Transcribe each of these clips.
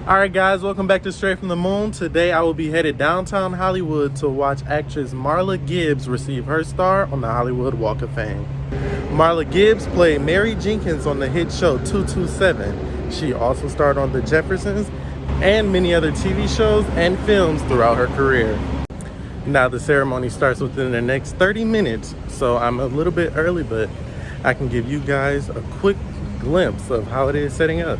Alright guys, welcome back to Straight from the Moon. Today I will be headed downtown Hollywood to watch actress Marla Gibbs receive her star on the Hollywood Walk of Fame. Marla Gibbs played Mary Jenkins on the hit show 227. She also starred on The Jeffersons and many other TV shows and films throughout her career. Now the ceremony starts within the next 30 minutes, so I'm a little bit early, but I can give you guys a quick glimpse of how it is setting up.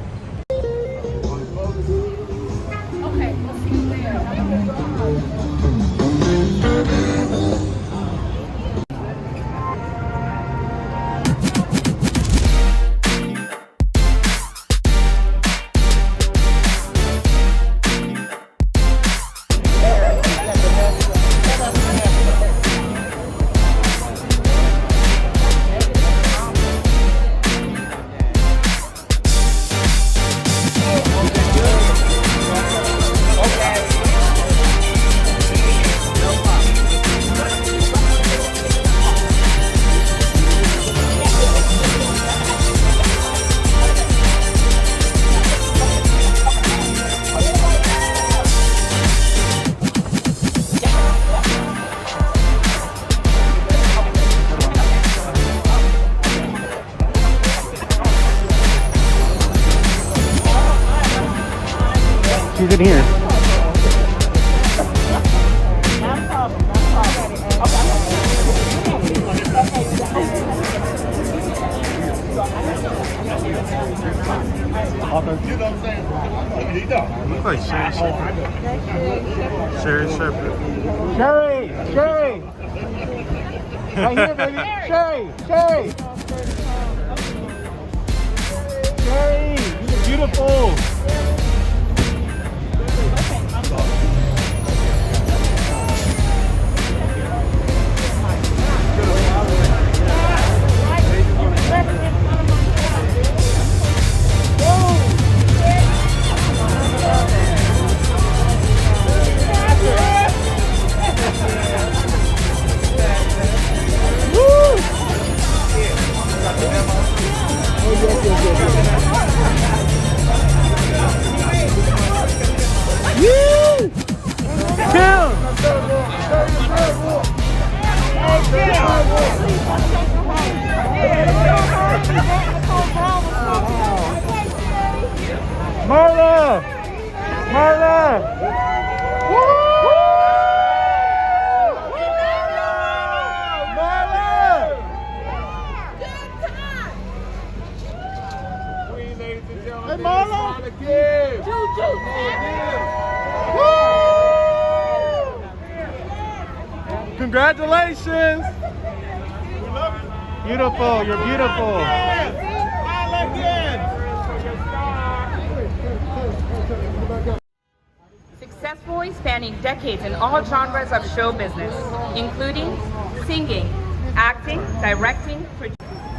She's in here. Looks like Sherri Sheppard. Sherri Sheppard. Sherri! Sherri! Right here, baby! Sherri! Sherri! Sherri! You're beautiful! Marla! Marla! Hey, Marla! Congratulations! Beautiful, you're beautiful. Successfully spanning decades in all genres of show business, including singing, acting, directing, producing.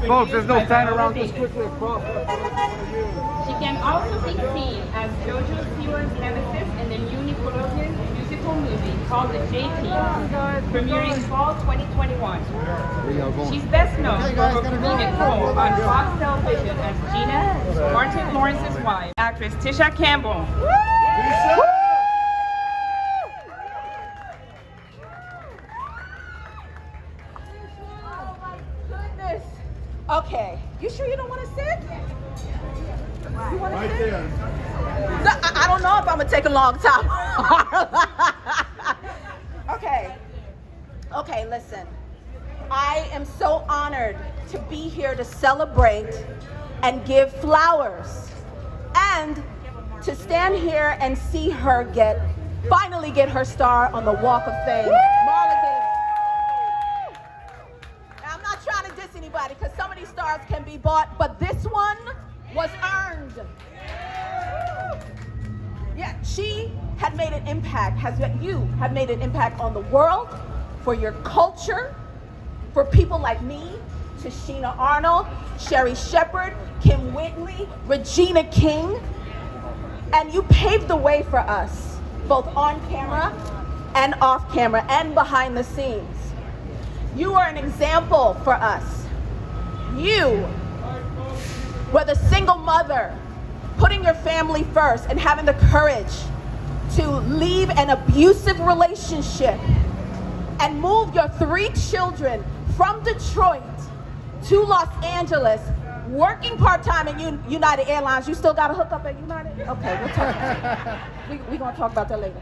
Folks, there's no time around this quickly across. She can also be seen as JoJo Siwa's nemesis in the new Nickelodeon musical movie called The J-Team, premiering fall 2021. She's best known for her comedic role on Fox Television as Gina, Martin Lawrence's wife, actress Tisha Campbell. Okay, you sure you don't want to sit? You want to sit? There. I don't know if I'm gonna take a long time. Okay, listen. I am so honored to be here to celebrate and give flowers and to stand here and see her finally get her star on the Walk of Fame. Marla Gibbs. Now, I'm not trying to diss anybody because some of these stars can be bought, but this one was earned. Yeah, she had made an impact, you have made an impact on the world, for your culture, for people like me, Tashina Arnold, Sherri Sheppard, Kim Whitley, Regina King, and you paved the way for us, both on camera and off camera and behind the scenes. You are an example for us. You were the single mother putting your family first and having the courage to leave an abusive relationship and move your 3 children from Detroit to Los Angeles, working part-time in United Airlines. You still got a hookup at United? Okay, we'll talk. We're going to talk about that later.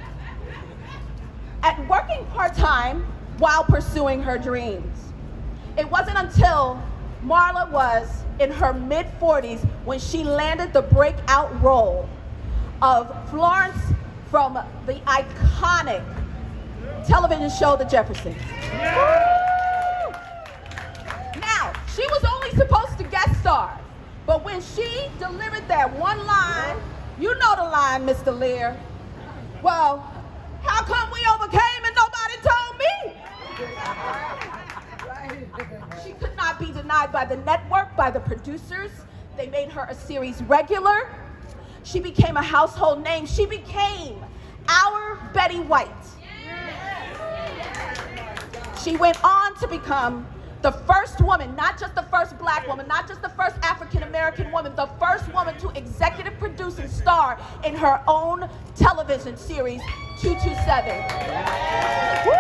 At working part-time while pursuing her dreams. It wasn't until Marla was in her mid-40s when she landed the breakout role of Florence from the iconic television show, The Jeffersons. Now, she was only supposed to guest star, but when she delivered that one line, you know the line, Mr. Lear, well, how come we overcame and nobody told me? She could not be denied by the network, by the producers. They made her a series regular. She became a household name. She became our Betty White. She went on to become the first woman, not just the first black woman, not just the first African-American woman, the first woman to executive produce and star in her own television series, 227. Woo!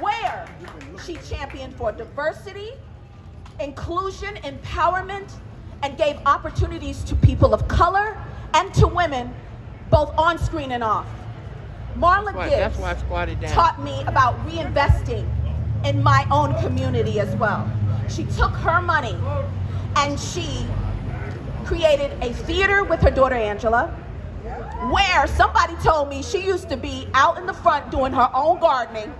Where she championed for diversity, inclusion, empowerment, and gave opportunities to people of color and to women, both on screen and off. Marla Gibbs taught me about reinvesting in my own community as well. She took her money and she created a theater with her daughter Angela, where somebody told me she used to be out in the front doing her own gardening.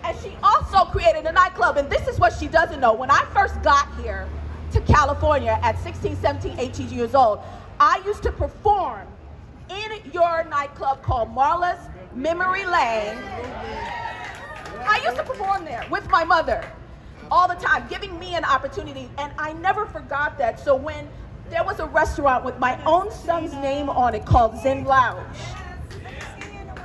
And she also created a nightclub, and this is what she doesn't know. When I first got here to California at 16, 17, 18 years old, I used to perform in your nightclub called Marla's Memory Lane. I used to perform there with my mother all the time, giving me an opportunity, and I never forgot that. So when there was a restaurant with my own son's name on it called Zen Lounge,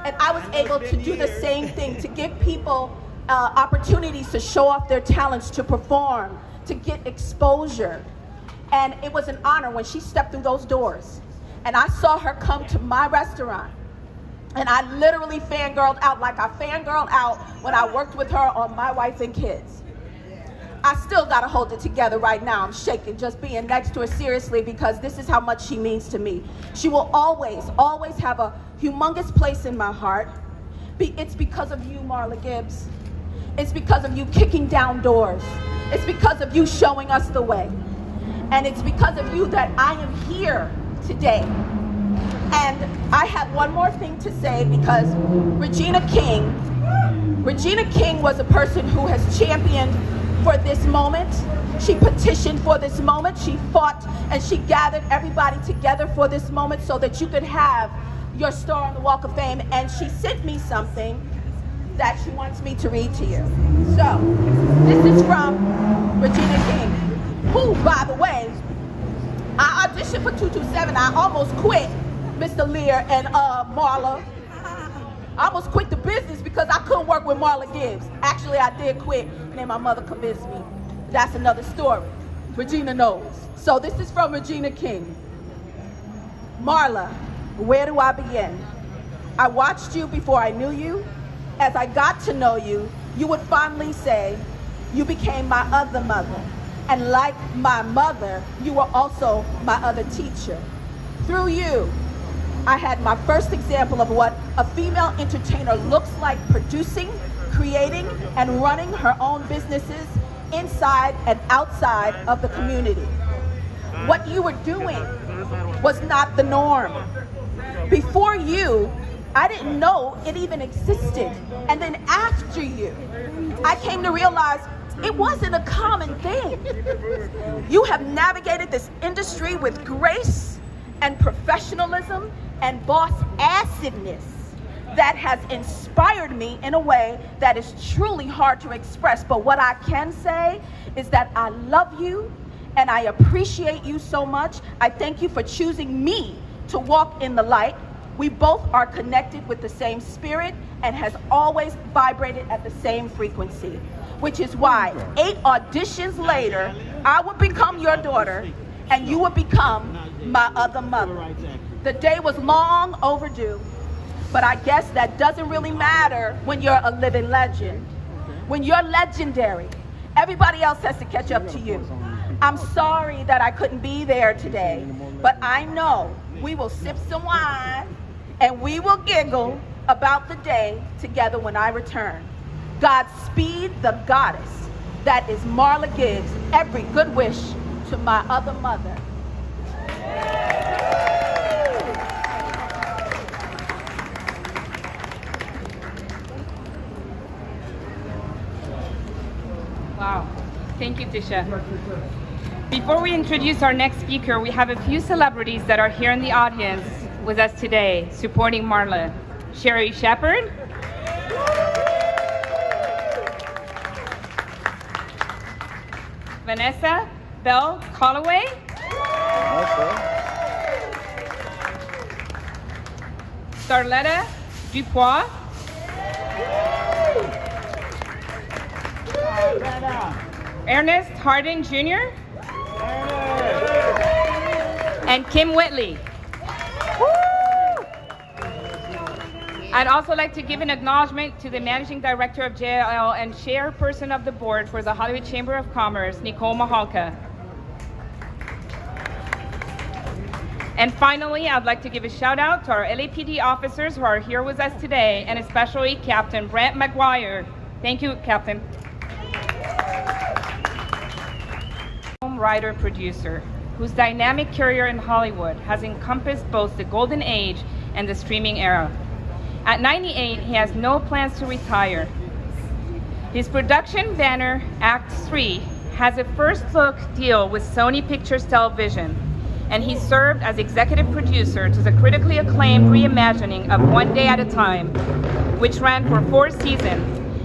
and I was able to do the same thing, to give people opportunities to show off their talents, to perform, to get exposure. And it was an honor when she stepped through those doors. And I saw her come to my restaurant. And I literally fangirled out like I fangirled out when I worked with her on My Wife and Kids. I still gotta hold it together right now. I'm shaking just being next to her, seriously, because this is how much she means to me. She will always, always have a humongous place in my heart. It's because of you, Marla Gibbs. It's because of you kicking down doors. It's because of you showing us the way. And it's because of you that I am here today. And I have one more thing to say, because Regina King was a person who has championed for this moment. She petitioned for this moment. She fought and she gathered everybody together for this moment so that you could have your star on the Walk of Fame. And she sent me something that she wants me to read to you. So, this is from Regina King, who, by the way, I auditioned for 227. I almost quit, Mr. Lear and Marla. I almost quit the business because I couldn't work with Marla Gibbs. Actually, I did quit, and then my mother convinced me. That's another story. Regina knows. So this is from Regina King. Marla, where do I begin? I watched you before I knew you. As I got to know you, you would fondly say, you became my other mother. And like my mother, you were also my other teacher. Through you, I had my first example of what a female entertainer looks like, producing, creating, and running her own businesses inside and outside of the community. What you were doing was not the norm. Before you, I didn't know it even existed. And then after you, I came to realize it wasn't a common thing. You have navigated this industry with grace and professionalism and boss-assedness that has inspired me in a way that is truly hard to express. But what I can say is that I love you and I appreciate you so much. I thank you for choosing me to walk in the light. We both are connected with the same spirit and has always vibrated at the same frequency, which is why 8 auditions later, I would become your daughter and you would become my other mother. The day was long overdue, but I guess that doesn't really matter when you're a living legend. When you're legendary, everybody else has to catch up to you. I'm sorry that I couldn't be there today, but I know we will sip some wine and we will giggle about the day together when I return. Godspeed the goddess that is Marla Gibbs. Every good wish to my other mother. Wow. Thank you, Tisha. Before we introduce our next speaker, we have a few celebrities that are here in the audience with us today, supporting Marla. Sherri Sheppard. Vanessa Bell Calloway. Starletta Dupois. Ernest Hardin Jr. And Kim Whitley. I'd also like to give an acknowledgement to the Managing Director of JLL and Chairperson of the Board for the Hollywood Chamber of Commerce, Nicole Mahalka. And finally, I'd like to give a shout out to our LAPD officers who are here with us today, and especially Captain Brent McGuire. Thank you, Captain. Writer producer whose dynamic career in Hollywood has encompassed both the golden age and the streaming era. At 98, he has no plans to retire. His production banner, Act 3, has a first look deal with Sony Pictures Television, and he served as executive producer to the critically acclaimed reimagining of One Day at a Time, which ran for 4 seasons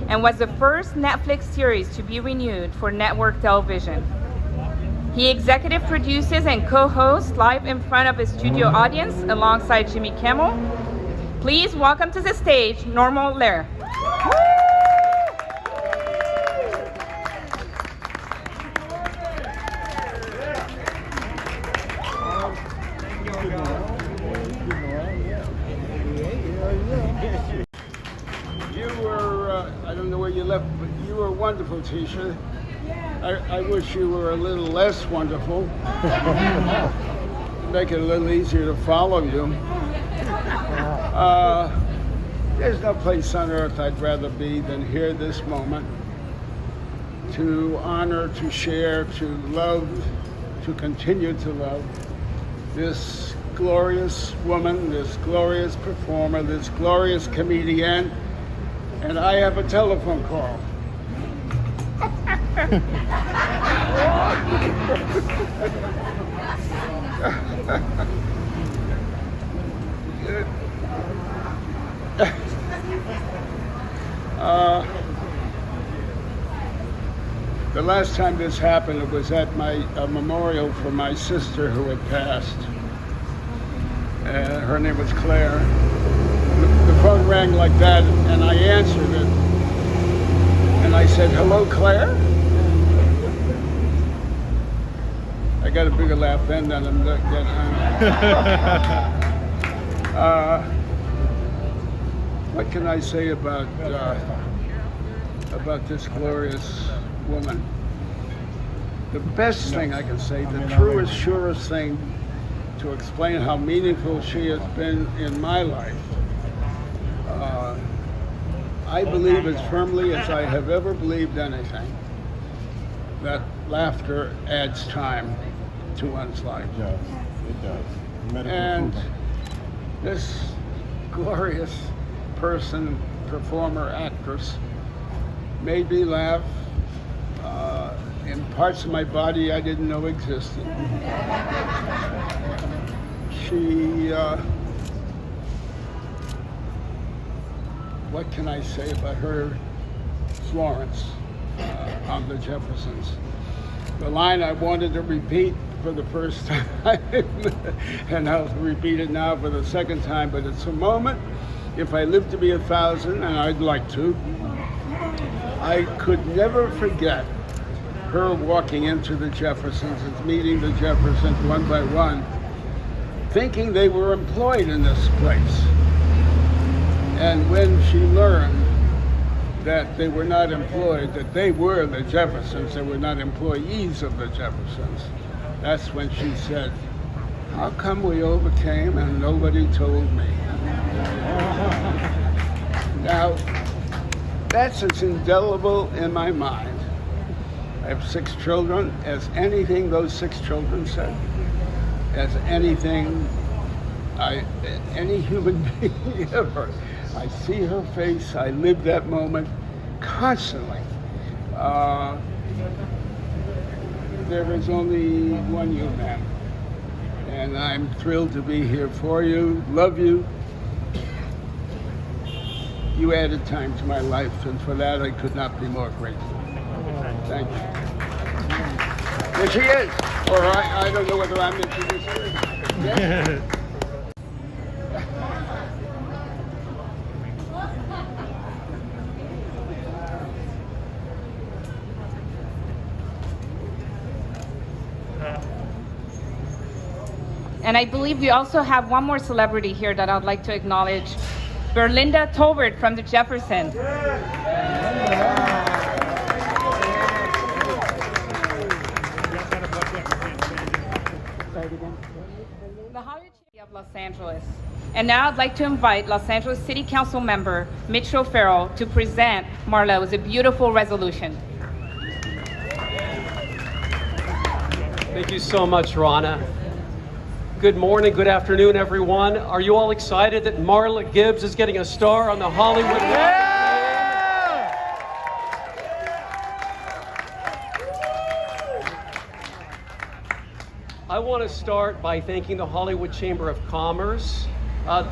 and was the first Netflix series to be renewed for network television. He executive produces and co-hosts live in front of a studio audience alongside Jimmy Kimmel. Please welcome to the stage, Normal Lair. You were, I don't know where you left, but you were wonderful, Tisha. I wish you were a little less wonderful. Make it a little easier to follow you. There's no place on earth I'd rather be than here this moment, to honor, to share, to love, to continue to love this glorious woman, this glorious performer, this glorious comedian. And I have a telephone call. The last time this happened, it was at my memorial for my sister who had passed. Her name was Claire. The phone rang like that, and I answered it. And I said, "Hello, Claire?" I got a bigger laugh then than I'm getting. What can I say about this glorious woman? The best thing I can say, the truest, surest thing to explain how meaningful she has been in my life. I believe as firmly as I have ever believed anything that laughter adds time to one's life. It does. It does. And this glorious person, performer, actress, made me laugh in parts of my body I didn't know existed. She, what can I say about her? Florence on the Jeffersons. The line I wanted to repeat for the first time, and I'll repeat it now for the second time, but it's a moment, if I live to be 1,000, and I'd like to, I could never forget her walking into the Jeffersons and meeting the Jeffersons one by one, thinking they were employed in this place. And when she learned that they were not employed, that they were the Jeffersons, they were not employees of the Jeffersons, that's when she said, "How come we overcame and nobody told me?" Now, that's as indelible in my mind. I have 6 children, as anything those 6 children said, as anything any human being ever. I see her face, I live that moment constantly. There is only one you, ma'am, and I'm thrilled to be here for you, love you. You added time to my life, and for that I could not be more grateful. Thank you. There she is, or I don't know whether I'm introduced her. Yeah. And I believe we also have one more celebrity here that I'd like to acknowledge. Berlinda Tolbert from the Jeffersons. The Hollywood City of Los Angeles. And now I'd like to invite Los Angeles City Council member Mitch O'Farrell to present Marla with a beautiful resolution. Thank you so much, Rana. Good morning, good afternoon, everyone. Are you all excited that Marla Gibbs is getting a star on the Hollywood Walk of Fame? I want to start by thanking the Hollywood Chamber of Commerce.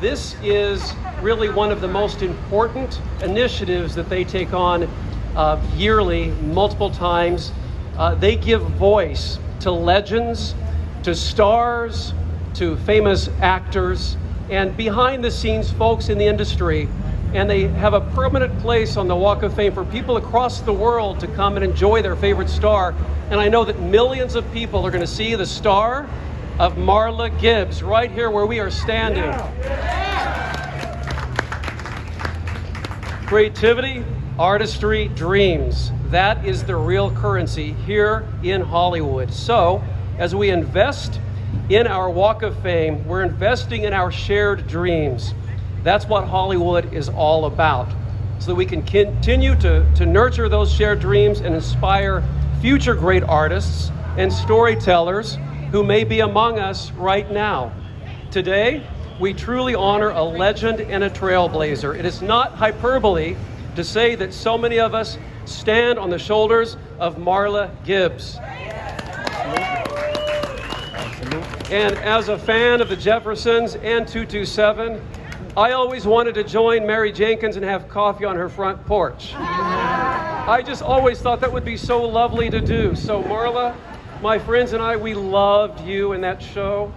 This is really one of the most important initiatives that they take on yearly, multiple times. They give voice to legends, to stars, to famous actors, and behind the scenes folks in the industry. And they have a permanent place on the Walk of Fame for people across the world to come and enjoy their favorite star. And I know that millions of people are going to see the star of Marla Gibbs right here where we are standing. Creativity, artistry, dreams. That is the real currency here in Hollywood. So, as we invest in our Walk of Fame, we're investing in our shared dreams. That's what Hollywood is all about, so that we can continue to nurture those shared dreams and inspire future great artists and storytellers who may be among us right now. Today, we truly honor a legend and a trailblazer. It is not hyperbole to say that so many of us stand on the shoulders of Marla Gibbs. And as a fan of the Jeffersons and 227, I always wanted to join Mary Jenkins and have coffee on her front porch. I just always thought that would be so lovely to do. So Marla, my friends and I, we loved you in that show,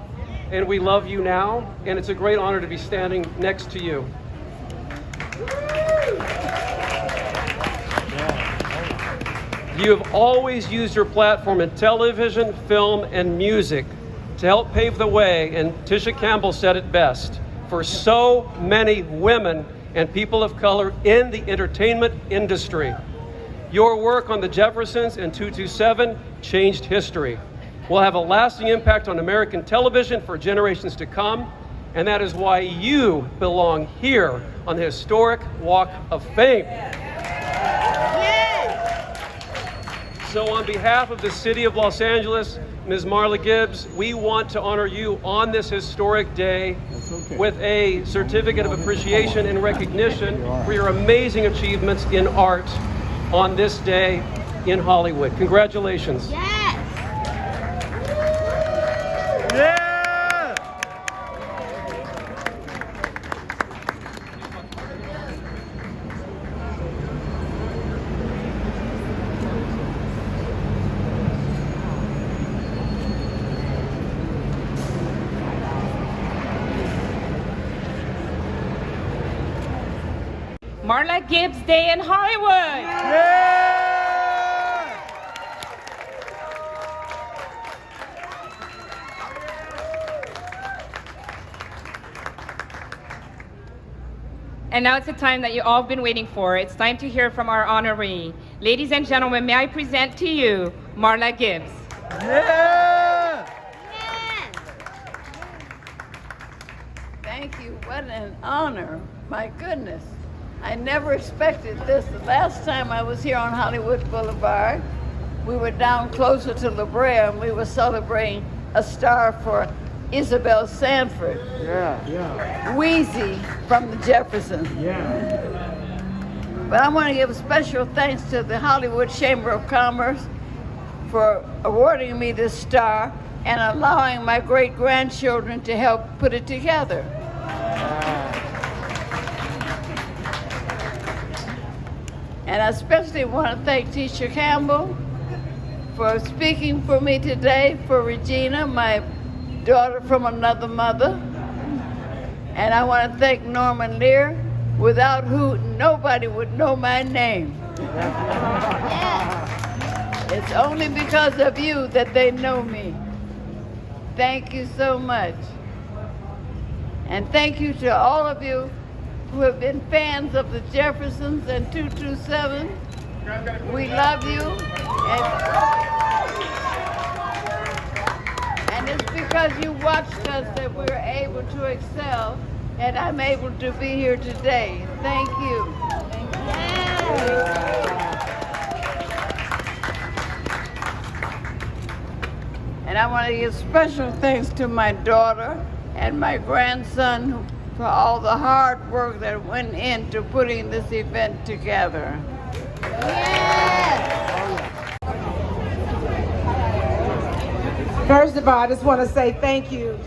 and we love you now, and it's a great honor to be standing next to you. You have always used your platform in television, film, and music to help pave the way, and Tisha Campbell said it best, for so many women and people of color in the entertainment industry. Your work on the Jeffersons and 227 changed history. Will have a lasting impact on American television for generations to come, and that is why you belong here on the historic Walk of Fame. So on behalf of the City of Los Angeles, Ms. Marla Gibbs, we want to honor you on this historic day with a certificate of appreciation and recognition for your amazing achievements in art on this day in Hollywood. Congratulations. Yes. Yeah! Marla Gibbs Day in Hollywood. Yeah! And now it's the time that you all been waiting for. It's time to hear from our honoree. Ladies and gentlemen, may I present to you Marla Gibbs. Yeah! Thank you. What an honor. My goodness. I never expected this. The last time I was here on Hollywood Boulevard, we were down closer to La Brea and we were celebrating a star for Isabel Sanford. Yeah. Wheezy from the Jeffersons. Yeah. But I want to give special thanks to the Hollywood Chamber of Commerce for awarding me this star and allowing my great-grandchildren to help put it together. And I especially want to thank Tisha Campbell for speaking for me today, for Regina, my daughter from another mother. And I want to thank Norman Lear, without who nobody would know my name. It's only because of you that they know me. Thank you so much. And thank you to all of you who have been fans of the Jeffersons and 227. We love you. And it's because you watched us that we were able to excel, and I'm able to be here today. Thank you. And I want to give special thanks to my daughter and my grandson for all the hard work that went into putting this event together. First of all, I just want to say thank you.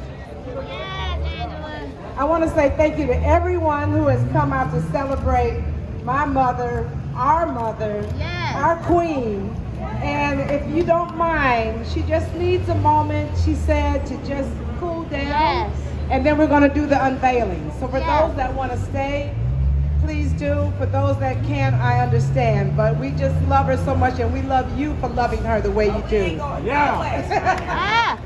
I want to say thank you to everyone who has come out to celebrate my mother, our queen. And if you don't mind, she just needs a moment, she said, to just cool down. And then we're going to do the unveiling. So for those that want to stay, please do. For those that can't, I understand. But we just love her so much, and we love you for loving her the way you do. Yeah.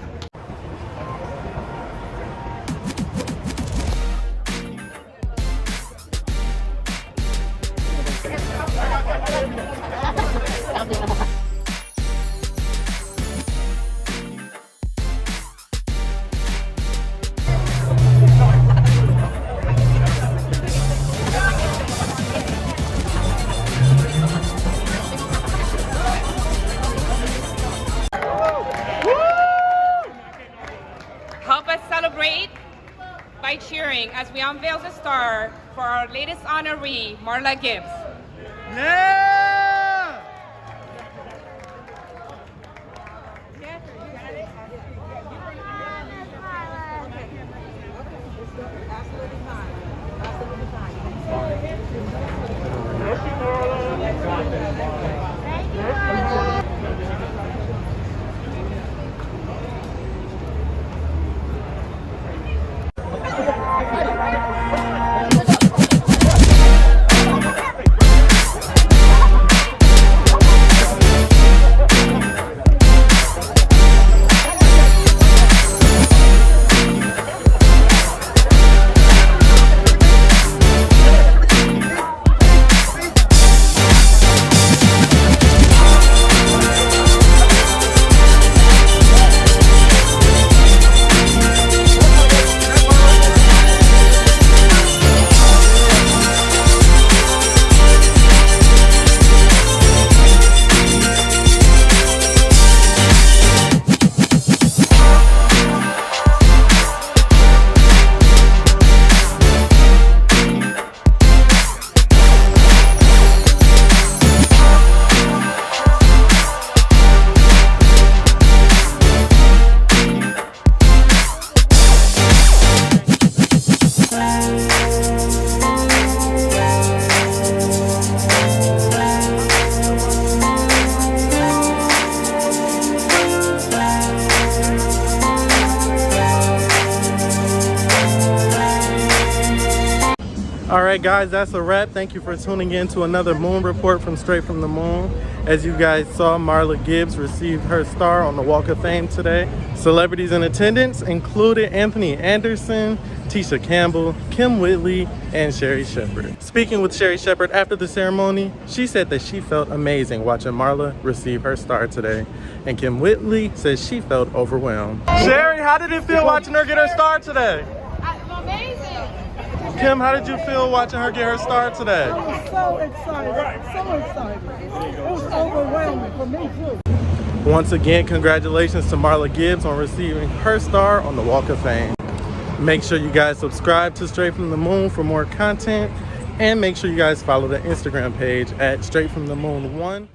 Help us celebrate by cheering as we unveil the star for our latest honoree, Marla Gibbs. Yeah! All right, guys, that's a wrap. Thank you for tuning in to another Moon Report from Straight from the Moon. As you guys saw, Marla Gibbs received her star on the Walk of Fame today. Celebrities in attendance included Anthony Anderson, Tisha Campbell, Kim Whitley, and Sherri Sheppard. Speaking with Sherri Sheppard after the ceremony, she said that she felt amazing watching Marla receive her star today. And Kim Whitley says she felt overwhelmed. Sherri, how did it feel watching her get her star today? Amazing. Kim, how did you feel watching her get her star today? I was so excited, so excited. It was overwhelming for me too. Once again, congratulations to Marla Gibbs on receiving her star on the Walk of Fame. Make sure you guys subscribe to Straight from the Moon for more content, and make sure you guys follow the Instagram page at Straight from the Moon 1.